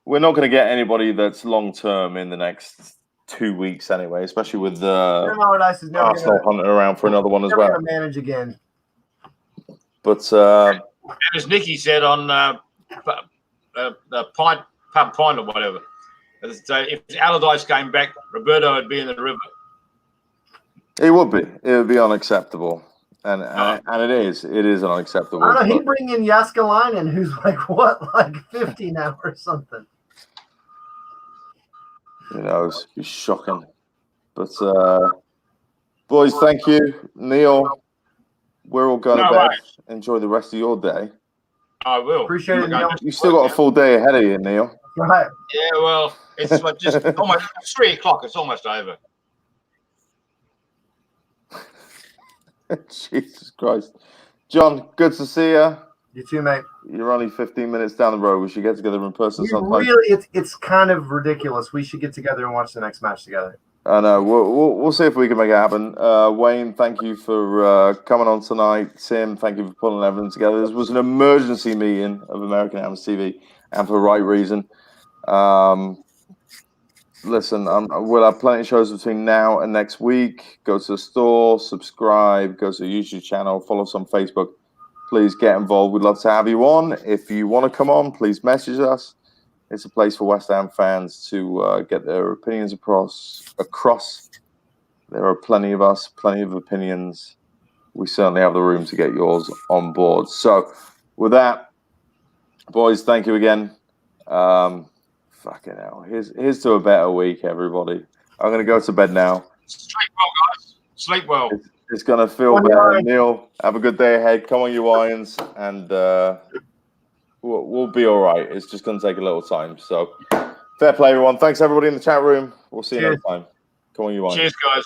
We're not going to get anybody that's long term in the next 2 weeks anyway, especially with Allardyce is never Arsenal hunting around for another one as well. Going to manage again. But as Nicky said on the pub pint or whatever, if Allardyce came back, Roberto would be in the river. It would be. It would be unacceptable, and it is. It is unacceptable. I don't know. He'd bring in Jaskalainen, who's like 50 now or something. You know, it's shocking. But boys, thank you, Neil. We're all going to bed. Right. Enjoy the rest of your day. I will. Appreciate it, Neil. You still got a full day ahead of you, Neil. Right. Yeah, well, it's just almost 3 o'clock. It's almost over. Jesus Christ. John, good to see you. You too, mate. You're only 15 minutes down the road. We should get together in person sometime. It's kind of ridiculous. We should get together and watch the next match together. I know. We'll see if we can make it happen. Wayne, thank you for coming on tonight. Tim, thank you for pulling everything together. This was an emergency meeting of American Amateur TV, and for the right reason. Listen, we'll have plenty of shows between now and next week. Go to the store, subscribe, go to the YouTube channel, follow us on Facebook. Please get involved. We'd love to have you on. If you want to come on, please message us. It's a place for West Ham fans to get their opinions across. There are plenty of us, plenty of opinions. We certainly have the room to get yours on board. So with that, boys, thank you again. Fucking hell. Here's to a better week, everybody. I'm going to go to bed now. Sleep well, guys. Sleep well. It's going to feel better. Neil, have a good day ahead. Come on, you Irons, and we'll be all right. It's just going to take a little time. So fair play, everyone. Thanks, everybody in the chat room. We'll see you next time. Come on, you Irons. Cheers, guys.